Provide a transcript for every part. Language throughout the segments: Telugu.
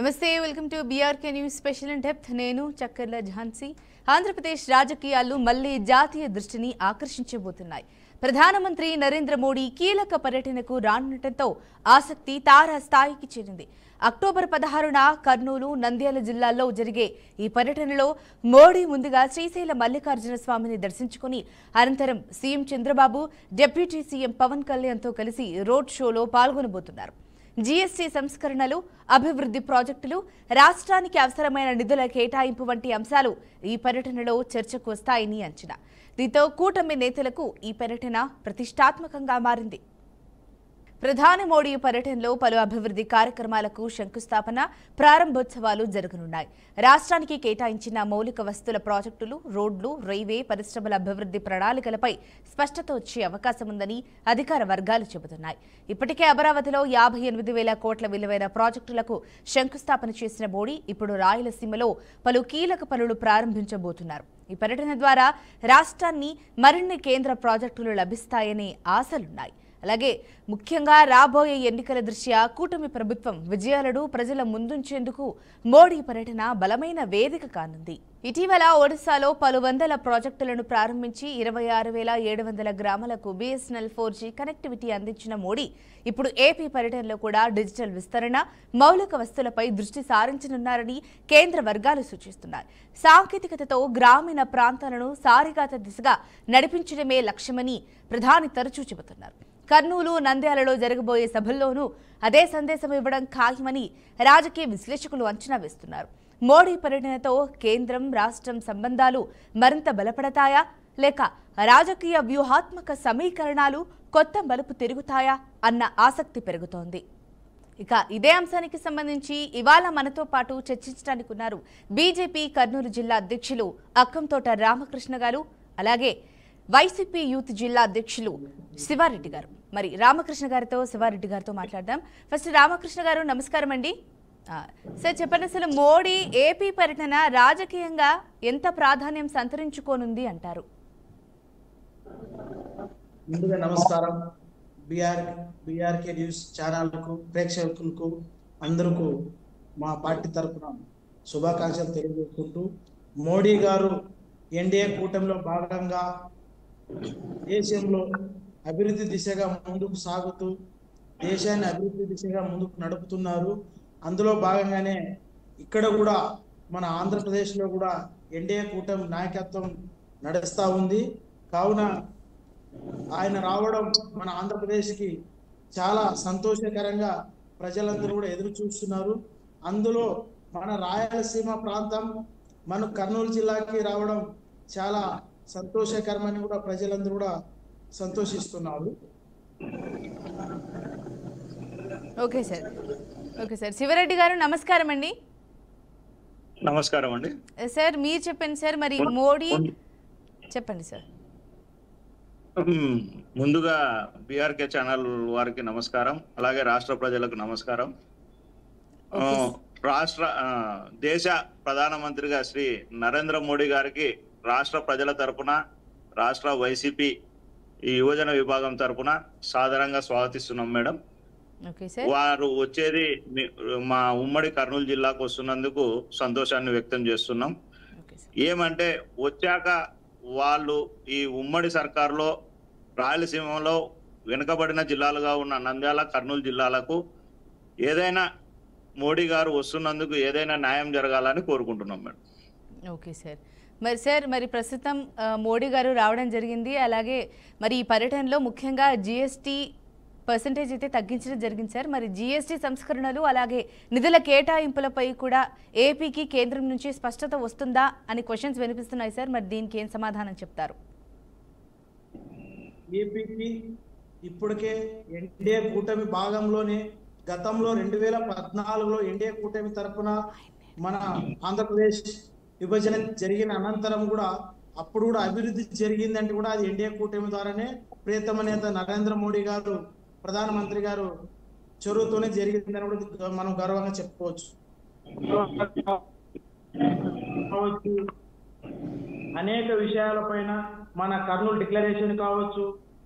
నమస్తే welcome to BRK news special in depth నేను చక్కర్ల ఝాన్సీ ఆంధ్రప్రదేశ్ రాజకీయాలు మళ్లీ జాతీయ దృష్టిని ఆకర్షించబోతున్నాయి ప్రధానమంత్రి నరేంద్ర మోడీ కీలక పర్యటనకు రానుండటంతో ఆసక్తి తారా స్థాయికి చేరింది అక్టోబర్ 16న కర్నూలు నంద్యాల జిల్లాల్లో జరిగే ఈ పర్యటనలో మోడీ ముందుగా శ్రీశైల మల్లికార్జున స్వామిని దర్శించుకుని అనంతరం CM Chandrababu deputy CM Pawan కళ్యాణ్తో కలిసి రోడ్ షోలో పాల్గొనబోతున్నారు జీఎస్టీ సంస్కరణలు అభివృద్ధి ప్రాజెక్టులు రాష్ట్రానికి అవసరమైన నిధుల కేటాయింపు వంటి అంశాలు ఈ పర్యటనలో చర్చకు వస్తాయని అంచనా దీంతో కూటమి నేతలకు ఈ పర్యటన ప్రతిష్టాత్మకంగా మారింది ప్రధాని మోడీ పర్యటనలో పలు అభివృద్ధి కార్యక్రమాలకు శంకుస్థాపన ప్రారంభోత్సవాలు జరగనున్నాయి రాష్ట్రానికి కేటాయించిన మౌలిక వస్తువుల ప్రాజెక్టులు రోడ్లు రైల్వే పరిశ్రమల అభివృద్ధి ప్రణాళికలపై స్పష్టత వచ్చే అవకాశం ఉందని అధికార వర్గాలు చెబుతున్నాయి ఇప్పటికే అమరావతిలో 58,000 కోట్ల విలువైన ప్రాజెక్టులకు శంకుస్థాపన చేసిన మోడీ ఇప్పుడు రాయలసీమలో పలు కీలక పనులు ప్రారంభించబోతున్నారు ఈ పర్యటన ద్వారా రాష్ట్రాన్ని మరిన్ని కేంద్ర ప్రాజెక్టులు లభిస్తాయనే ఆశలున్నాయి అలాగే ముఖ్యంగా రాబోయే ఎన్నికల దృష్ట్యా కూటమి ప్రభుత్వం విజయాలను ప్రజల ముందుంచేందుకు మోడీ పర్యటన బలమైన వేదిక కానుంది ఇటీవల ఒడిశాలో పలు వందల ప్రాజెక్టులను ప్రారంభించి 26,700 గ్రామాలకు BSNL 4G కనెక్టివిటీ అందించిన మోడీ ఇప్పుడు ఏపీ పర్యటనలో కూడా డిజిటల్ విస్తరణ మౌలిక వస్తువులపై దృష్టి సారించనున్నారని కేంద్ర వర్గాలు సూచిస్తున్నాయి సాంకేతికతతో గ్రామీణ ప్రాంతాలను సారిగాత దిశగా నడిపించడమే లక్ష్యమని ప్రధాని తరచూ చెబుతున్నారు కర్నూలు నంద్యాలలో జరగబోయే సభల్లోనూ అదే సందేశం ఇవ్వడం ఖాయమని రాజకీయ విశ్లేషకులు అంచనా వేస్తున్నారు మోడీ పర్యటనతో కేంద్రం రాష్ట్రం సంబంధాలు మరింత బలపడతాయా లేక రాజకీయ వ్యూహాత్మక సమీకరణాలు కొత్త మలుపు తిరుగుతాయా అన్న ఆసక్తి పెరుగుతోంది ఇక ఇదే అంశానికి సంబంధించి ఇవాళ మనతో పాటు చర్చించడానికి ఉన్నారు బీజేపీ కర్నూలు జిల్లా అధ్యక్షులు అక్కంతోట రామకృష్ణ గారు అలాగే వైసీపీ యూత్ జిల్లా అధ్యక్షులు శివారెడ్డి గారు మరి రామకృష్ణ గారితో శివారెడ్డి గారితో మాట్లాడదాం ఫస్ట్ రామకృష్ణ గారు నమస్కారం అండి సార్ చెప్పండి అసలు మోడీ ఏపీ పర్యటన రాజకీయంగా ఎంత ప్రాధాన్యం సంతరించుకోనుంది అంటారు ముందుగా నమస్కారం బీఆర్కే న్యూస్ ఛానల్కు ప్రేక్షకులకు అందరికీ మా పార్టీ తరఫున శుభాకాంక్షలు తెలియజేసుకుంటూ మోడీ గారు ఎన్డీఏ కూటమిలో భాగంగా దేశంలో అభివృద్ధి దిశగా ముందుకు సాగుతూ దేశాన్ని అభివృద్ధి దిశగా ముందుకు నడుపుతున్నారు అందులో భాగంగానే ఇక్కడ కూడా మన ఆంధ్రప్రదేశ్లో కూడా ఎన్డీఏ కూటమి నాయకత్వం నడుస్తూ ఉంది కావున ఆయన రావడం మన ఆంధ్రప్రదేశ్కి చాలా సంతోషకరంగా ప్రజలందరూ కూడా ఎదురు చూస్తున్నారు అందులో మన రాయలసీమ ప్రాంతం మన కర్నూలు జిల్లాకి రావడం చాలా సంతోషకరమని కూడా ప్రజలందరూ కూడా సంతోషిస్తున్నారు ఓకే సార్ శివరెడ్డి గారు నమస్కారం అండి నమస్కారం అండి సార్ మీరు చెప్పండి సార్ మరి మోడీ చెప్పండి సార్ ముందుగా బీఆర్కే ఛానల్ వారికి నమస్కారం అలాగే రాష్ట్ర ప్రజలకు నమస్కారం దేశ ప్రధానమంత్రిగా శ్రీ నరేంద్ర మోడీ గారికి రాష్ట్ర ప్రజల తరపున రాష్ట్ర వైసీపీ ఈ యువజన విభాగం తరపున సాధారణంగా స్వాగతిస్తున్నాం మేడం వారు వచ్చేది మా ఉమ్మడి కర్నూలు జిల్లాకు వస్తున్నందుకు సంతోషాన్ని వ్యక్తం చేస్తున్నాం ఏమంటే వచ్చాక వాళ్ళు ఈ ఉమ్మడి సర్కారులో రాయలసీమలో వెనుకబడిన జిల్లాలుగా ఉన్న నంద్యాల కర్నూలు జిల్లాలకు ఏదైనా మోడీ గారు వస్తున్నందుకు ఏదైనా న్యాయం జరగాలని కోరుకుంటున్నాం మేడం ఓకే సార్ మరి ప్రస్తుతం మోడీ గారు రావడం జరిగింది అలాగే మరి ఈ పర్యటనలో ముఖ్యంగా జీఎస్టీ పర్సెంటేజ్ అయితే తగ్గించడం జరిగింది సార్ మరి జీఎస్టీ సంస్కరణలు అలాగే నిధుల కేటాయింపులపై కూడా ఏపీకి కేంద్రం నుంచి స్పష్టత వస్తుందా అని క్వశ్చన్స్ వినిపిస్తున్నాయి సార్ మరి దీనికి ఏం సమాధానం చెప్తారు ఏపీకి ఇప్పటికే ఎన్డీఏ కూటమి భాగంలోనే గతంలో 2014లో ఎన్డీఏ కూటమి తరఫున మన ఆంధ్రప్రదేశ్ విభజన జరిగిన అనంతరం కూడా అప్పుడు కూడా అభివృద్ధి జరిగిందంటే కూడా అది ఎన్డీఏ కూటమి ద్వారానే ప్రియతమ నేత నరేంద్ర మోడీ గారు ప్రధానమంత్రి గారు చొరవతోనే జరిగిందని కూడా మనం గర్వంగా చెప్పుకోవచ్చు అనేక విషయాలపైన మన కర్నూలు డిక్లరేషన్ కావచ్చు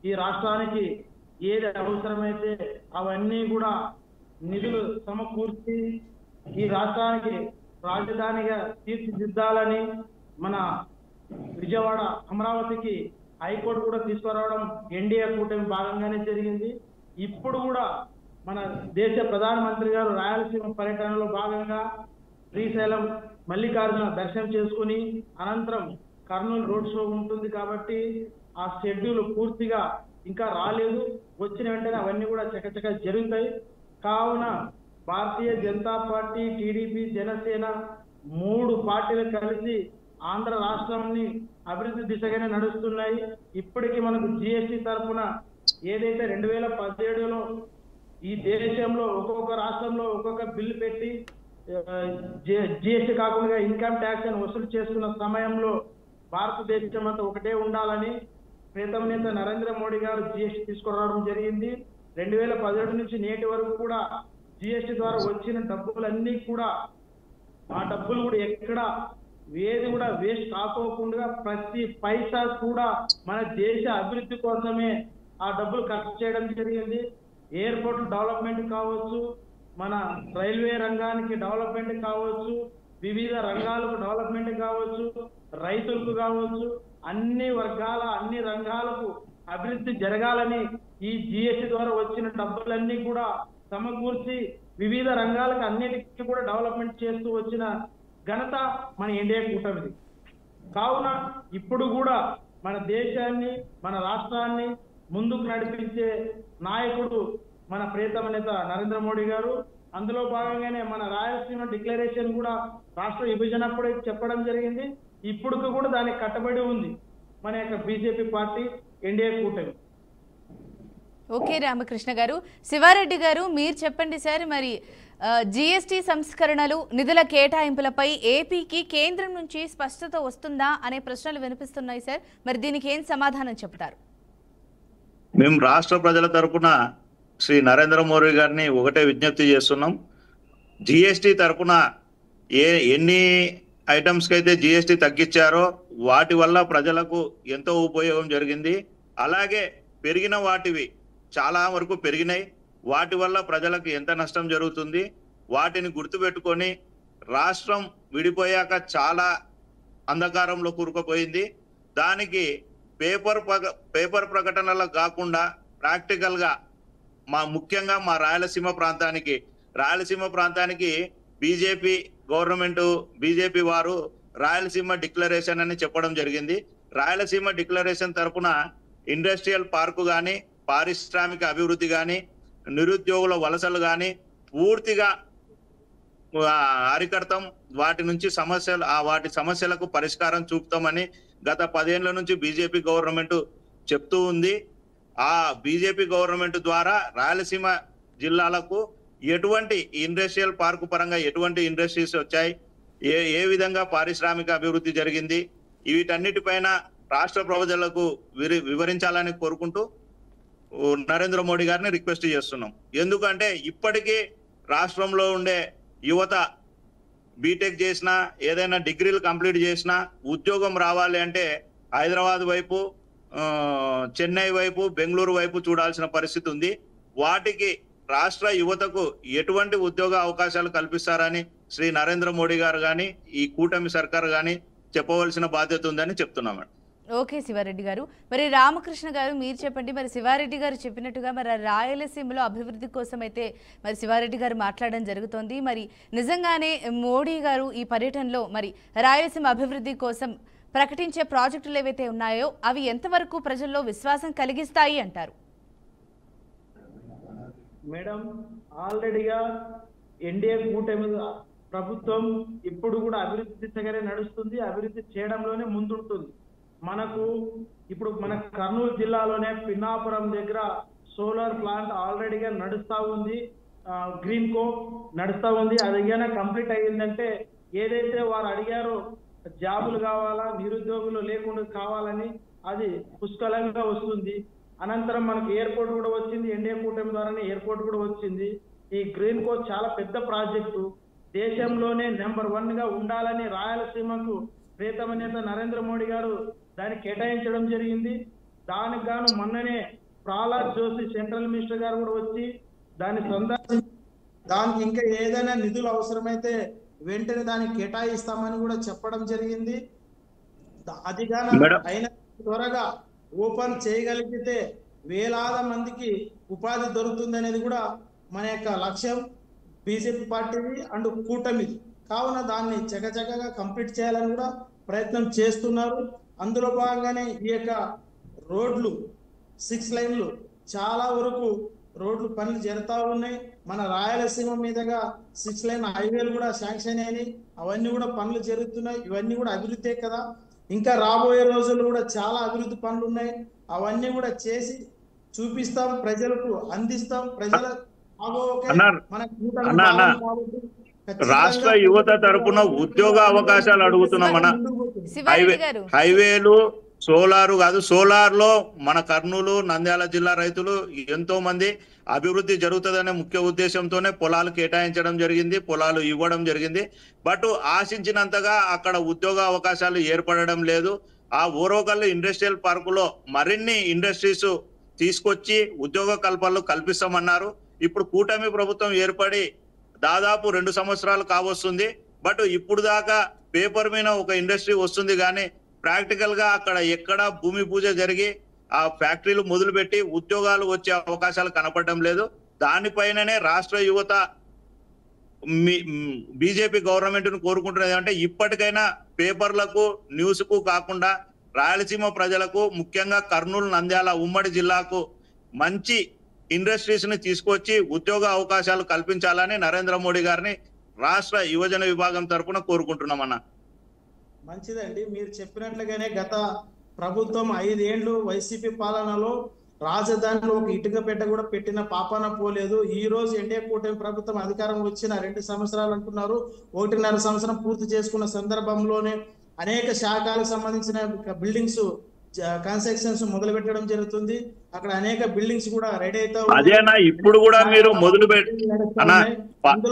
ఈ రాష్ట్రానికి ఏది అవసరమైతే అవన్నీ కూడా నిధులు సమకూర్చి ఈ రాష్ట్రానికి రాజధానిగా తీర్చిదిద్దాలని మన విజయవాడ అమరావతికి హైకోర్టు కూడా తీసుకురావడం ఎన్డీఏ కూటమి భాగంగానే జరిగింది. ఇప్పుడు కూడా మన దేశ ప్రధానమంత్రి గారు రాయలసీమ పర్యటనలో భాగంగా శ్రీశైలం మల్లికార్జున దర్శనం చేసుకుని అనంతరం కర్నూలు రోడ్ షో ఉంటుంది కాబట్టి ఆ షెడ్యూల్ పూర్తిగా ఇంకా రాలేదు. వచ్చిన వెంటనే అవన్నీ కూడా చకచక జరుగుతాయి. కావున భారతీయ జనతా పార్టీ, టీడీపీ, జనసేన 3 పార్టీలు కలిసి ఆంధ్ర రాష్ట్రాన్ని అభివృద్ధి దిశగానే నడుస్తున్నాయి. ఇప్పటికీ మనకు జిఎస్టీ తరఫున ఏదైతే 2017లో ఈ దేశంలో ఒక్కొక్క రాష్ట్రంలో ఒక్కొక్క బిల్లు పెట్టి జిఎస్టీ కాకుండా ఇన్కమ్ ట్యాక్స్ అని వసూలు చేస్తున్న సమయంలో భారతదేశం అంతా ఒకటే ఉండాలని ప్రీతమ నేత నరేంద్ర మోడీ గారు జిఎస్టీ తీసుకురావడం జరిగింది. 2017 నుంచి నేటి వరకు కూడా జిఎస్టీ ద్వారా వచ్చిన డబ్బులన్నీ కూడా ఆ డబ్బులు కూడా ఎక్కడ ఏది కూడా వేస్ట్ కాకోకుండా ప్రతి పైసా కూడా మన దేశ అభివృద్ధి కోసమే ఆ డబ్బులు ఖర్చు చేయడం జరిగింది. ఎయిర్పోర్ట్ డెవలప్మెంట్ కావచ్చు, మన రైల్వే రంగానికి డెవలప్మెంట్ కావచ్చు, వివిధ రంగాలకు డెవలప్మెంట్ కావచ్చు, రైతులకు కావచ్చు, అన్ని వర్గాల అన్ని రంగాలకు అభివృద్ధి జరగాలని ఈ జిఎస్టీ ద్వారా వచ్చిన డబ్బులన్నీ కూడా సమకూర్చి వివిధ రంగాలకు అన్నిటికీ కూడా డెవలప్మెంట్ చేస్తూ వచ్చిన ఘనత మన ఎన్డీఏ కూటమిది. కావున ఇప్పుడు కూడా మన దేశాన్ని మన రాష్ట్రాన్ని ముందుకు నడిపించే నాయకుడు మన ప్రియతమ నేత నరేంద్ర మోడీ గారు. అందులో భాగంగానే మన రాయలసీమ డిక్లరేషన్ కూడా రాష్ట్ర విభజన అప్పుడే చెప్పడం జరిగింది. ఇప్పుడు కూడా దానికి కట్టబడి ఉంది మన యొక్క బీజేపీ పార్టీ ఎన్డీఏ కూటమి. ఓకే రామకృష్ణ గారు. శివారెడ్డి గారు మీరు చెప్పండి సార్, మరి జీఎస్టీ సంస్కరణలు నిధుల కేటాయింపులపై ఏపీకి కేంద్రం నుంచి స్పష్టత వస్తుందా అనే ప్రశ్నలు వినిపిస్తున్నాయి సార్. మరి దీనికి ఏం సమాధానం చెప్తారు? మేము రాష్ట్ర ప్రజల తరపున శ్రీ నరేంద్ర మోడీ గారిని ఒకటే విజ్ఞప్తి చేస్తున్నాం. జిఎస్టీ తరపున ఎన్ని ఐటమ్స్కి అయితే జిఎస్టీ తగ్గించారో వాటి వల్ల ప్రజలకు ఎంతో ఉపయోగం జరిగింది. అలాగే పెరిగిన వాటివి చాలా వరకు పెరిగినాయి. వాటి వల్ల ప్రజలకు ఎంత నష్టం జరుగుతుంది వాటిని గుర్తుపెట్టుకొని రాష్ట్రం విడిపోయాక చాలా అంధకారంలో కూరుకుపోయింది. దానికి పేపర్ ప్రకటనలకు కాకుండా ప్రాక్టికల్గా ముఖ్యంగా మా రాయలసీమ ప్రాంతానికి బీజేపీ గవర్నమెంట్ బీజేపీ వారు రాయలసీమ డిక్లరేషన్ అని చెప్పడం జరిగింది. రాయలసీమ డిక్లరేషన్ తరపున ఇండస్ట్రియల్ పార్కు కానీ, పారిశ్రామిక అభివృద్ధి కానీ, నిరుద్యోగుల వలసలు కానీ పూర్తిగా అరికడతాం. వాటి నుంచి వాటి సమస్యలకు పరిష్కారం చూపుతామని గత 10 ఏళ్ల నుంచి బీజేపీ గవర్నమెంట్ చెప్తూ ఉంది. ఆ బీజేపీ గవర్నమెంట్ ద్వారా రాయలసీమ జిల్లాలకు ఎటువంటి ఇండస్ట్రియల్ పార్కు పరంగా ఎటువంటి ఇండస్ట్రీస్ వచ్చాయి, ఏ విధంగా పారిశ్రామిక అభివృద్ధి జరిగింది, వీటన్నిటిపైన రాష్ట్ర ప్రజలకు వివరించాలని కోరుకుంటూ నరేంద్ర మోడీ గారిని రిక్వెస్ట్ చేస్తున్నాం. ఎందుకంటే ఇప్పటికీ రాష్ట్రంలో ఉండే యువత బీటెక్ చేసినా ఏదైనా డిగ్రీలు కంప్లీట్ చేసినా ఉద్యోగం రావాలి అంటే హైదరాబాద్ వైపు, చెన్నై వైపు, బెంగళూరు వైపు చూడాల్సిన పరిస్థితి ఉంది. వాటికి రాష్ట్ర యువతకు ఎటువంటి ఉద్యోగ అవకాశాలు కల్పిస్తారని శ్రీ నరేంద్ర మోడీ గారు కానీ ఈ కూటమి సర్కార్ కానీ చెప్పవలసిన బాధ్యత ఉందని చెప్తున్నాం. ఓకే శివారెడ్డి గారు. మరి రామకృష్ణ గారు మీరు చెప్పండి, మరి శివారెడ్డి గారు చెప్పినట్టుగా మరి రాయలసీమలో అభివృద్ధి కోసం అయితే మరి శివారెడ్డి గారు మాట్లాడడం జరుగుతోంది. మరి నిజంగానే మోడీ గారు ఈ పర్యటనలో మరి రాయలసీమ అభివృద్ధి కోసం ప్రకటించే ప్రాజెక్టులు ఏవైతే ఉన్నాయో అవి ఎంతవరకు ప్రజల్లో విశ్వాసం కలిగిస్తాయి అంటారు? మేడం, ఆల్రెడీగా ఎన్డీఏ కూటమి ప్రభుత్వం ఇప్పుడు కూడా అభివృద్ధి దిశగానే నడుస్తుంది. అభివృద్ధి చేయడంలోనే ముందుంటుంది. మనకు ఇప్పుడు మన కర్నూలు జిల్లాలోనే పిన్నాపురం దగ్గర సోలార్ ప్లాంట్ ఆల్రెడీగా నడుస్తూ ఉంది. గ్రీన్ కో నడుస్తూ ఉంది. అది ఏదైనా కంప్లీట్ అయ్యిందంటే ఏదైతే వారు అడిగారో జాబులు కావాలా, నిరుద్యోగులు లేకుండా కావాలని అది పుష్కలంగా వస్తుంది. అనంతరం మనకు ఎయిర్పోర్ట్ కూడా వచ్చింది. ఎన్డీఏ కూటమి ద్వారానే ఎయిర్పోర్ట్ కూడా వచ్చింది. ఈ గ్రీన్ కో చాలా పెద్ద ప్రాజెక్టు. దేశంలోనే నెంబర్ 1 గా ఉండాలని రాయలసీమకు ప్రియతమ నేత నరేంద్ర మోడీ గారు దాన్ని కేటాయించడం జరిగింది. దానికి గాను మొన్ననే ప్రహ్లాద్ జోషి సెంట్రల్ మినిస్టర్ గారు కూడా వచ్చి దాన్ని సందర్శించి దానికి ఇంకా ఏదైనా నిధులు అవసరమైతే వెంటనే దానికి కేటాయిస్తామని కూడా చెప్పడం జరిగింది. అది గాన అయిన త్వరగా ఓపెన్ చేయగలిగితే వేలాది మందికి ఉపాధి దొరుకుతుంది అనేది కూడా మన యొక్క లక్ష్యం, బీజేపీ పార్టీది అండ్ కూటమిది. కావున దాన్ని చకచకగా కంప్లీట్ చేయాలని కూడా ప్రయత్నం చేస్తున్నారు. అందులో భాగంగానే ఈ యొక్క రోడ్లు 6 లైన్లు చాలా వరకు రోడ్లు పనులు జరుగుతూ ఉన్నాయి. మన రాయలసీమ మీదుగా 6 లైన్ హైవేలు కూడా శాంక్షన్ అయినాయి. అవన్నీ కూడా పనులు జరుగుతున్నాయి. ఇవన్నీ కూడా అభివృద్ధే కదా. ఇంకా రాబోయే రోజుల్లో కూడా చాలా అభివృద్ధి పనులు ఉన్నాయి. అవన్నీ కూడా చేసి చూపిస్తాం, ప్రజలకు అందిస్తాం. ప్రజల రాష్ట్ర యువత తరపున ఉద్యోగ అవకాశాలు అడుగుతున్నాం. మన హైవేలు సోలారు కాదు, సోలార్ లో మన కర్నూలు నంద్యాల జిల్లా రైతులు ఎంతో మంది అభివృద్ధి జరుగుతుందనే ముఖ్య ఉద్దేశంతోనే పొలాలు కేటాయించడం జరిగింది, పొలాలు ఇవ్వడం జరిగింది. బట్ ఆశించినంతగా అక్కడ ఉద్యోగ అవకాశాలు ఏర్పడడం లేదు. ఆ ఓరోకల్లు ఇండస్ట్రియల్ పార్కులో మరిన్ని ఇండస్ట్రీస్ తీసుకొచ్చి ఉద్యోగ కల్పనలు కల్పిస్తామన్నారు. ఇప్పుడు కూటమి ప్రభుత్వం ఏర్పడి దాదాపు 2 సంవత్సరాలు కావస్తుంది. బట్ ఇప్పుడు దాకా పేపర్ మీద ఒక ఇండస్ట్రీ వస్తుంది కానీ ప్రాక్టికల్ గా అక్కడ ఎక్కడ భూమి పూజ జరిగి ఆ ఫ్యాక్టరీలు మొదలుపెట్టి ఉద్యోగాలు వచ్చే అవకాశాలు కనపడడం లేదు. దానిపైననే రాష్ట్ర యువత బీజేపీ గవర్నమెంట్ ను కోరుకుంటున్నది అంటే ఇప్పటికైనా పేపర్లకు న్యూస్ కు కాకుండా రాయలసీమ ప్రజలకు, ముఖ్యంగా కర్నూలు నంద్యాల ఉమ్మడి జిల్లాకు మంచి ఇండస్ట్రీస్ ని తీసుకొచ్చి ఉద్యోగ అవకాశాలు కల్పించాలని నరేంద్ర మోడీ గారిని రాష్ట్ర యువజన విభాగం తరఫున కోరుకుంటున్నామన్నా. మంచిదండి. మీరు చెప్పినట్లుగానే గత ప్రభుత్వం 5 ఏళ్లు వైసీపీ పాలనలో రాజధానిలో ఒక ఇటుక పెట్ట కూడా పెట్టిన పాపాన పోలేదు. ఈ రోజు ఎన్డీఏ కూటమి ప్రభుత్వం అధికారం వచ్చిన 2 సంవత్సరాలు అంటున్నారు. 1.5 సంవత్సరం పూర్తి చేసుకున్న సందర్భంలోనే అనేక శాఖలకు సంబంధించిన బిల్డింగ్స్ కన్స్ట్రక్షన్స్ మొదలు పెట్టడం జరుగుతుంది. అక్కడ అనేక బిల్డింగ్స్ కూడా రెడీ అవుతాయి. అదేనా ఇప్పుడు కూడా మీరు మొదలు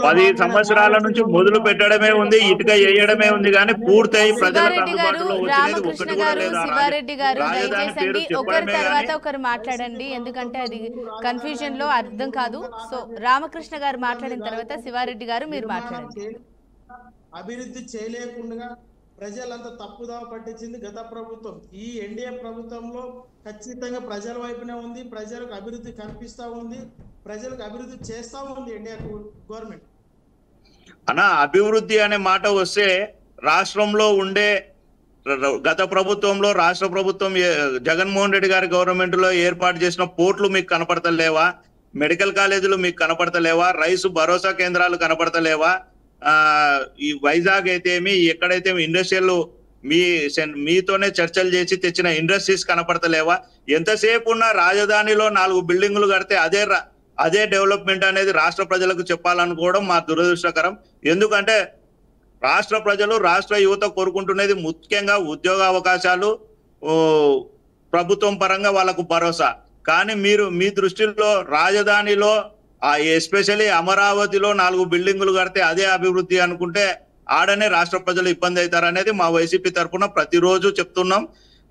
10 సంవత్సరాల నుంచి మొదలు పెట్టడమే ఉంది, ఇటుక వేయడమే ఉంది కానీ పూర్తయి ప్రజలకు అందుబాటులో వచ్చేది ఒకటి కూడా లేదు. శివారెడ్డి గారు దయచేసి ఒకరి తర్వాత ఒకరు మాట్లాడండి, ఎందుకంటే అది కన్ఫ్యూజన్ లో అర్థం కాదు. సో రామకృష్ణ గారు మాట్లాడిన తర్వాత శివారెడ్డి గారు మీరు మాట్లాడండి. అభివృద్ధి చేయలేకుండా ప్రజలంతా తప్పుదావ పట్టించింది గత ప్రభుత్వం. ఈ ఎన్డీఏ ప్రభుత్వంలో ఖచ్చితంగా ప్రజల వైపునే ఉంది, ప్రజలకు అభివృద్ధి కల్పిస్తా ఉంది, ప్రజలకు అభివృద్ధి చేస్తా ఉంది ఎన్డీఏ గవర్నమెంట్. అన్నా అభివృద్ధి అనే మాట వస్తే రాష్ట్రంలో ఉండే గత ప్రభుత్వంలో రాష్ట్ర ప్రభుత్వం జగన్మోహన్ రెడ్డి గారి గవర్నమెంట్ లో ఏర్పాటు చేసిన పోర్ట్లు మీకు కనపడతలేవా? మెడికల్ కాలేజీలు మీకు కనపడతలేవా? రైతు భరోసా కేంద్రాలు కనపడతలేవా? ఈ వైజాగ్ అయితేమి ఎక్కడైతే ఇండస్ట్రియల్ మీతోనే చర్చలు చేసి తెచ్చిన ఇండస్ట్రీస్ కనపడతలేవా? ఎంతసేపు ఉన్న రాజధానిలో 4 బిల్డింగులు కడితే అదే డెవలప్మెంట్ అనేది రాష్ట్ర ప్రజలకు చెప్పాలనుకోవడం మా దురదృష్టకరం. ఎందుకంటే రాష్ట్ర ప్రజలు, రాష్ట్ర యువత కోరుకుంటున్నది ముఖ్యంగా ఉద్యోగ అవకాశాలు, ప్రభుత్వం పరంగా వాళ్ళకు భరోసా. కానీ మీరు మీ దృష్టిలో రాజధానిలో ఎస్పెషల్లీ అమరావతిలో 4 బిల్డింగులు కడితే అదే అభివృద్ధి అనుకుంటే ఆడనే రాష్ట్ర ప్రజలు ఇబ్బంది అవుతారనేది మా వైసీపీ తరఫున ప్రతిరోజు చెప్తున్నాం.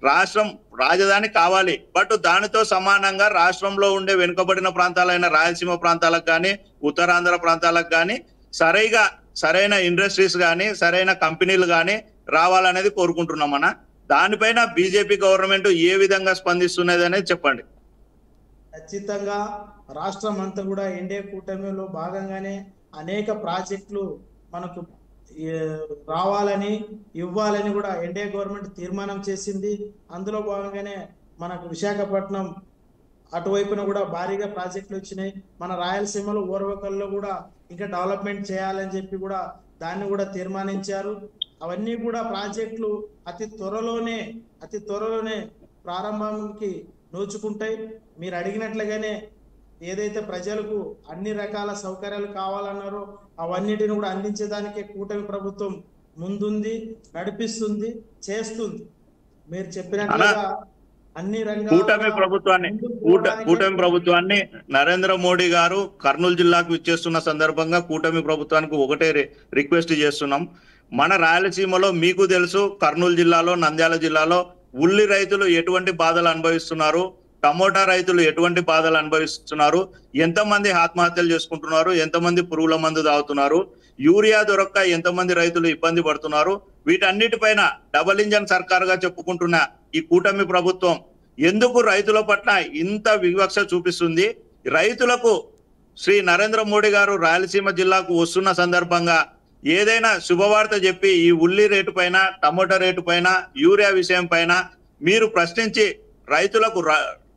రాష్ట్రం రాజధాని కావాలి, బట్ దానితో సమానంగా రాష్ట్రంలో ఉండే వెనుకబడిన ప్రాంతాలైన రాయలసీమ ప్రాంతాలకు కానీ ఉత్తరాంధ్ర ప్రాంతాలకు కానీ సరైన ఇండస్ట్రీస్ కానీ సరైన కంపెనీలు కానీ రావాలనేది కోరుకుంటున్నామన్నా. దానిపైన బీజేపీ గవర్నమెంట్ ఏ విధంగా స్పందిస్తున్నది అనేది చెప్పండి. ఖచ్చితంగా రాష్ట్రం అంతా కూడా ఎన్డీఏ కూటమిలో భాగంగానే అనేక ప్రాజెక్టులు మనకు రావాలని ఇవ్వాలని కూడా ఎన్డీఏ గవర్నమెంట్ తీర్మానం చేసింది. అందులో భాగంగానే మనకు విశాఖపట్నం అటువైపున కూడా భారీగా ప్రాజెక్టులు వచ్చినాయి. మన రాయలసీమలో ఓర్వకల్లో కూడా ఇంకా డెవలప్మెంట్ చేయాలని చెప్పి కూడా దాన్ని కూడా తీర్మానించారు. అవన్నీ కూడా ప్రాజెక్టులు అతి త్వరలోనే ప్రారంభానికి నోచుకుంటాయి. మీరు అడిగినట్లుగానే ఏదైతే ప్రజలకు అన్ని రకాల సౌకర్యాలు కావాలన్నారో అవన్నిటిని కూడా అందించేదానికి కూటమి ప్రభుత్వం ముందుంది, నడిపిస్తుంది, చేస్తుంది. మీరు చెప్పినట్లుగా అన్ని కూటమి ప్రభుత్వాన్ని నరేంద్ర మోడీ గారు కర్నూలు జిల్లాకు ఇచ్చేస్తున్న సందర్భంగా కూటమి ప్రభుత్వానికి ఒకటే రిక్వెస్ట్ చేస్తున్నాం. మన రాయలసీమలో మీకు తెలుసు, కర్నూలు జిల్లాలో నంద్యాల జిల్లాలో ఉల్లి రైతులు ఎటువంటి బాధలు అనుభవిస్తున్నారు. టమోటా రైతులు ఎటువంటి బాధలు అనుభవిస్తున్నారు, ఎంతమంది ఆత్మహత్యలు చేసుకుంటున్నారు, ఎంతమంది పురుగుల మందు తాగుతున్నారు, యూరియా దొరక్క ఎంతమంది రైతులు ఇబ్బంది పడుతున్నారు, వీటన్నిటిపైన డబల్ ఇంజన్ సర్కారుగా చెప్పుకుంటున్న ఈ కూటమి ప్రభుత్వం ఎందుకు రైతుల పట్ల ఇంత వివక్ష చూపిస్తుంది? రైతులకు శ్రీ నరేంద్ర మోడీ గారు రాయలసీమ జిల్లాకు వస్తున్న సందర్భంగా ఏదైనా శుభవార్త చెప్పి ఈ ఉల్లి రేటు పైన, టమోటా రేటు పైన, యూరియా విషయం పైన మీరు ప్రశ్నించి రైతులకు,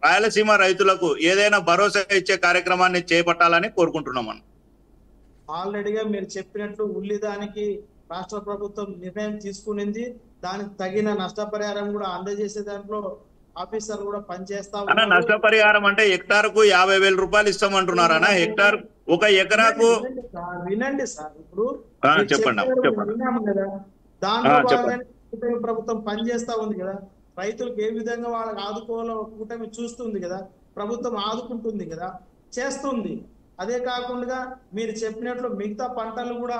రాయలసీమ రైతులకు ఏదైనా భరోసా ఇచ్చే కార్యక్రమాన్ని చేపట్టాలని కోరుకుంటున్నాం. ఆల్రెడీగా మీరు చెప్పినట్లు ఉల్లి దానికి రాష్ట్ర ప్రభుత్వం నిర్ణయం తీసుకునింది. దానికి తగిన నష్టపరిహారం కూడా అందజేసే దాంట్లో ఆఫీసర్ కూడా పనిచేస్తా ఉన్నారు. నష్టపరిహారం అంటే హెక్టార్కు 50,000 రూపాయలు ఇస్తామంటున్నారా? హెక్టార్ ఒక ఎకరాకు వినండి సార్, ఇప్పుడు చెప్పండి విన్నాము కదా, దాంట్లో భాగంగానే కూటమి ప్రభుత్వం పనిచేస్తా ఉంది కదా. రైతులకు ఏ విధంగా వాళ్ళకి ఆదుకోవాలో కూటమి చూస్తుంది కదా, ప్రభుత్వం ఆదుకుంటుంది కదా, చేస్తుంది. అదే కాకుండా మీరు చెప్పినట్లు మిగతా పంటలు కూడా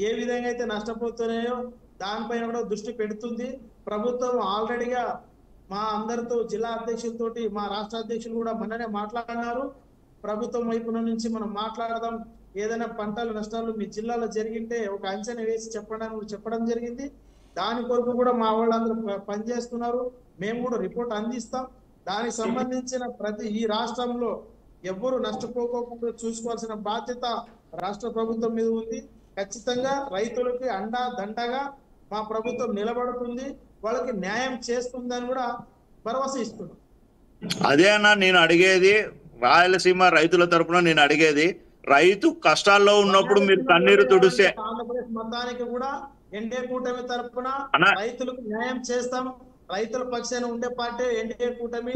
ఏ విధంగా అయితే నష్టపోతున్నాయో దానిపైన కూడా దృష్టి పెడుతుంది ప్రభుత్వం. ఆల్రెడీగా మా అందరితో, జిల్లా అధ్యక్షులతోటి, మా రాష్ట్ర అధ్యక్షులు కూడా మొన్ననే మాట్లాడినారు. ప్రభుత్వం వైపు నుంచి మనం మాట్లాడదాం, ఏదైనా పంటలు నష్టాలు మీ జిల్లాలో జరిగింటే ఒక అంచనా వేసి చెప్పడం జరిగింది. దాని కొరకు కూడా మా వాళ్ళందరూ పనిచేస్తున్నారు. మేము కూడా రిపోర్ట్ అందిస్తాం. దానికి సంబంధించిన ఈ రాష్ట్రంలో ఎవ్వరు నష్టపోకోకుండా చూసుకోవాల్సిన బాధ్యత రాష్ట్ర ప్రభుత్వం మీద ఉంది. ఖచ్చితంగా రైతులకి అండా దండగా మా ప్రభుత్వం నిలబడుతుంది, వాళ్ళకి న్యాయం చేస్తుందని కూడా భరోసా ఇస్తున్నాం. అదే అన్న నేను అడిగేది, రాయలసీమ రైతుల తరపున నేను అడిగేది, రైతు కష్టాల్లో ఉన్నప్పుడు మీరు కన్నీరు తుడిస్తే ఆంధ్రప్రదేశ్ మొత్తానికి కూడా ఎన్డీఏ కూటమి తరపున రైతులకు న్యాయం చేస్తాం. రైతుల పక్షాన ఉండే పార్టీ ఎన్డీఏ కూటమి.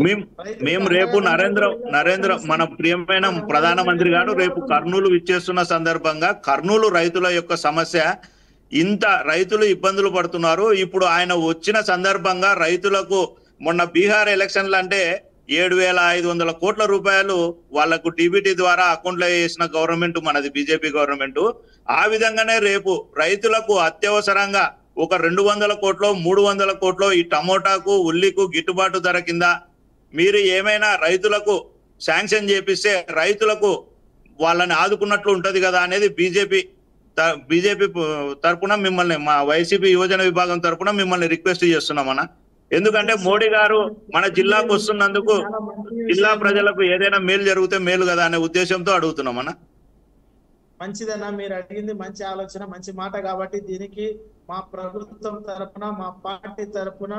మేము రేపు నరేంద్ర మన ప్రియమైన ప్రధానమంత్రి గారు రేపు కర్నూలు విచ్చేస్తున్న సందర్భంగా కర్నూలు రైతుల యొక్క సమస్య, ఇంత రైతులు ఇబ్బందులు పడుతున్నారు. ఇప్పుడు ఆయన వచ్చిన సందర్భంగా రైతులకు మొన్న బీహార్ ఎలక్షన్లు అంటే 7,500 కోట్ల రూపాయలు వాళ్లకు టీబీటీ ద్వారా అకౌంట్లో వేసిన గవర్నమెంట్ మనది, బీజేపీ గవర్నమెంట్. ఆ విధంగానే రేపు రైతులకు అత్యవసరంగా ఒక 200 కోట్లు 300 కోట్లు ఈ టమోటాకు, ఉల్లికు గిట్టుబాటు ధర కింద మీరు ఏమైనా రైతులకు శాంక్షన్ చేపిస్తే రైతులకు వాళ్ళని ఆదుకున్నట్లు ఉంటది కదా అనేది బీజేపీ తరపున మిమ్మల్ని, మా వైసీపీ యువజన విభాగం తరపున మిమ్మల్ని రిక్వెస్ట్ చేస్తున్నామన్నా. ఎందుకంటే మోడీ గారు మన జిల్లాకు వస్తున్నందుకు జిల్లా ప్రజలకు ఏదైనా మేలు జరిగితే మేలు కదా అనే ఉద్దేశంతో అడుగుతున్నామన్నా. మంచిదన్నా, మీరు అడిగింది మంచి ఆలోచన, మంచి మాట. కాబట్టి దీనికి మా ప్రభుత్వం తరపున, మా పార్టీ తరపున,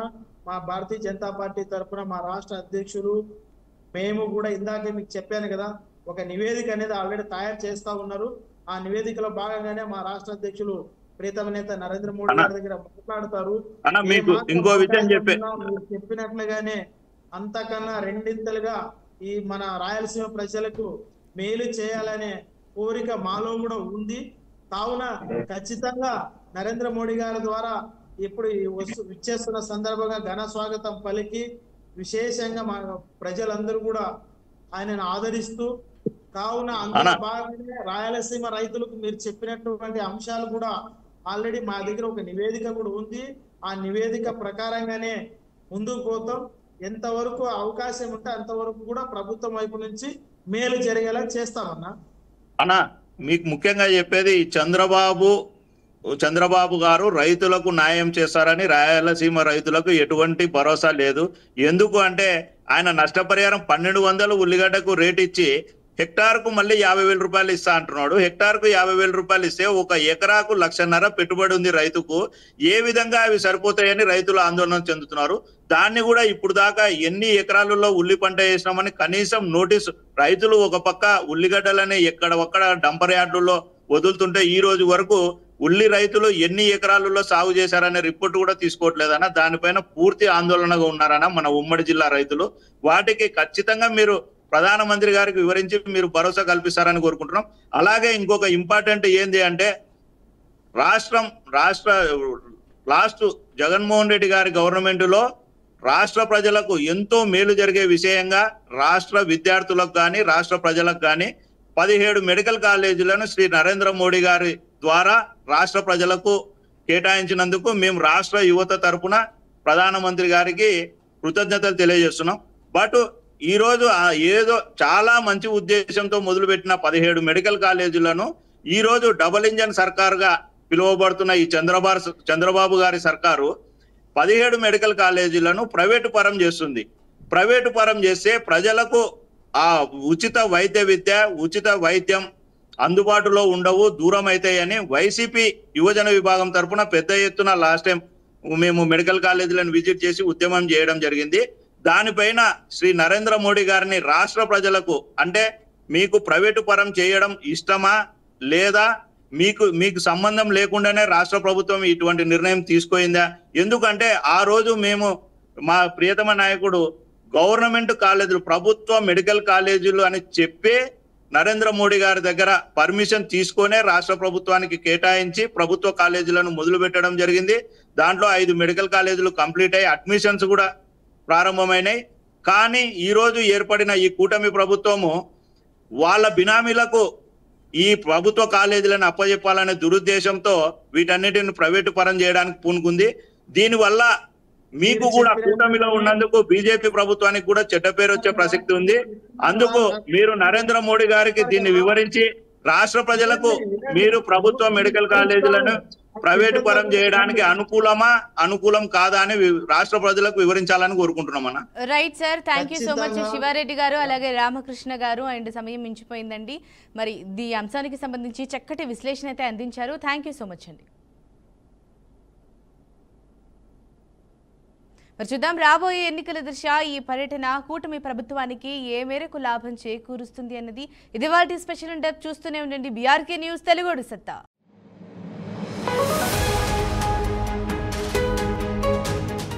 మా భారతీయ జనతా పార్టీ తరపున మా రాష్ట్ర అధ్యక్షులు మేము కూడా ఇందాకే మీకు చెప్పాను కదా, ఒక నివేదిక అనేది ఆల్రెడీ తయారు చేస్తా ఉన్నారు. ఆ నివేదికలో భాగంగానే మా రాష్ట్ర అధ్యక్షులు ప్రీతమ నేత నరేంద్ర మోడీ గారి దగ్గర మాట్లాడతారు. ఇంకో విషయం చెప్పినట్లుగానే అంతకన్నా రెండింతలుగా ఈ మన రాయలసీమ ప్రజలకు మేలు చేయాలనే కోరిక మాలో కూడా ఉంది. కావున ఖచ్చితంగా నరేంద్ర మోడీ గారి ద్వారా ఇప్పుడు విచ్చేస్తున్న సందర్భంగా ఘన స్వాగతం పలికి విశేషంగా మా ప్రజలందరూ కూడా ఆయనను ఆదరిస్తూ, కావున అందులో భాగంగా రాయలసీమ రైతులకు మీరు చెప్పినటువంటి అంశాలు కూడా ఆల్రెడీ మా దగ్గర ఒక నివేదిక కూడా ఉంది. ఆ నివేదిక ప్రకారంగానే ముందుకు పోతాం. ఎంతవరకు అవకాశం ఉంటే అంతవరకు కూడా ప్రభుత్వం వైపు నుంచి మేలు జరిగేలా చేస్తామన్నా. అన్నా మీకు ముఖ్యంగా చెప్పేది, చంద్రబాబు గారు రైతులకు న్యాయం చేస్తారని రాయలసీమ రైతులకు ఎటువంటి భరోసా లేదు. ఎందుకు అంటే ఆయన నష్టపరిహారం 1,200 ఉల్లిగడ్డకు రేట్ ఇచ్చి హెక్టార్కు మళ్ళీ 50,000 రూపాయలు ఇస్తా అంటున్నాడు. హెక్టార్కు 50,000 రూపాయలు ఇస్తే ఒక ఎకరాకు 1,50,000 పెట్టుబడి ఉంది రైతుకు. ఏ విధంగా అవి సరిపోతాయని రైతులు ఆందోళన చెందుతున్నారు. దాన్ని కూడా ఇప్పుడు దాకా ఎన్ని ఎకరాలలో ఉల్లి పంట వేసినామని కనీసం నోటీసు, రైతులు ఒక పక్క ఉల్లిగడ్డలని ఒక్కడ డంపర్ యార్డుల్లో వదులుతుంటే ఈ రోజు వరకు ఉల్లి రైతులు ఎన్ని ఎకరాలలో సాగు చేశారనే రిపోర్ట్ కూడా తీసుకోవట్లేదన్న. దానిపైన పూర్తి ఆందోళనగా ఉన్నారన్న మన ఉమ్మడి జిల్లా రైతులు. వాటికి ఖచ్చితంగా మీరు ప్రధానమంత్రి గారికి వివరించి మీరు భరోసా కల్పిస్తారని కోరుకుంటున్నాం. అలాగే ఇంకొక ఇంపార్టెంట్ ఏంది అంటే, లాస్ట్ జగన్మోహన్ రెడ్డి గారి గవర్నమెంట్ లో రాష్ట్ర ప్రజలకు ఎంతో మేలు జరిగే విషయంగా రాష్ట్ర విద్యార్థులకు కానీ రాష్ట్ర ప్రజలకు కానీ 17 మెడికల్ కాలేజీలను శ్రీ నరేంద్ర మోడీ గారి ద్వారా రాష్ట్ర ప్రజలకు కేటాయించినందుకు మేము రాష్ట్ర యువత తరపున ప్రధానమంత్రి గారికి కృతజ్ఞతలు తెలియజేస్తున్నాం. బట్ ఈరోజు ఏదో చాలా మంచి ఉద్దేశంతో మొదలుపెట్టిన 17 మెడికల్ కాలేజీలను ఈ రోజు డబుల్ ఇంజన్ సర్కారుగా పిలువబడుతున్న ఈ చంద్రబాబు గారి సర్కారు 17 మెడికల్ కాలేజీలను ప్రైవేటు పరం చేస్తుంది. ప్రైవేటు పరం చేస్తే ప్రజలకు ఆ ఉచిత వైద్య విద్య, ఉచిత వైద్యం అందుబాటులో ఉండవు, దూరం అవుతాయని వైసీపీ యువజన విభాగం తరఫున పెద్ద ఎత్తున లాస్ట్ టైం మేము మెడికల్ కాలేజీలను విజిట్ చేసి ఉద్యమం చేయడం జరిగింది. దానిపైన శ్రీ నరేంద్ర మోడీ గారిని రాష్ట్ర ప్రజలకు అంటే మీకు ప్రైవేటు పరం చేయడం ఇష్టమా లేదా మీకు సంబంధం లేకుండానే రాష్ట్ర ప్రభుత్వం ఇటువంటి నిర్ణయం తీసుకుందా? ఎందుకంటే ఆ రోజు మేము మా ప్రియతమ నాయకుడు గవర్నమెంట్ కాలేజీలు, ప్రభుత్వ మెడికల్ కాలేజీలు అని చెప్పి నరేంద్ర మోడీ గారి దగ్గర పర్మిషన్ తీసుకొనే రాష్ట్ర ప్రభుత్వానికి కేటాయించి ప్రభుత్వ కాలేజీలను మొదలు పెట్టడం జరిగింది. దాంట్లో 5 మెడికల్ కాలేజీలు కంప్లీట్ అయ్యి అడ్మిషన్స్ కూడా ప్రారంభమైనాయి. కానీ ఈ రోజు ఏర్పడిన ఈ కూటమి ప్రభుత్వము వాళ్ళ బినామీలకు ఈ ప్రభుత్వ కాలేజీలను అప్పజెప్పాలనే దురుద్దేశంతో వీటన్నిటిని ప్రైవేటు పరం చేయడానికి పూనుకుంది. దీనివల్ల మీకు కూడా కూటమిలో ఉన్నందుకు బీజేపీ ప్రభుత్వానికి కూడా చెడ్డ పేరు వచ్చే ప్రసక్తి ఉంది. అందుకు మీరు నరేంద్ర మోడీ గారికి దీన్ని వివరించి రాష్ట్ర ప్రజలకు మీరు ప్రభుత్వ మెడికల్ కాలేజీలను ప్రైవేటు పరం చేయడానికి అనుకూలం కాదా అని రాష్ట్ర ప్రజలకు వివరించాలని కోరుకుంటున్నామన్నా. Right sir, thank you so much Shivareddy garu, అలాగే రామకృష్ణ గారు. అండ్ సమయం మించిపోయిందండి. మరి ఈ అంశానికి సంబంధించి చక్కటి విశ్లేషణ అయితే అందించారు. థ్యాంక్ యూ సో మచ్ అండి. మరి చూద్దాం రాబోయే ఎన్నికల దృష్ట్యా ఈ పర్యటన కూటమి ప్రభుత్వానికి ఏ మేరకు లాభం చేకూరుస్తుంది అన్నది. ఇది వాటి స్పెషల్ ఇన్ డెప్త్. చూస్తూనే ఉండండి బీఆర్కే న్యూస్ తెలుగోడు సత్తా.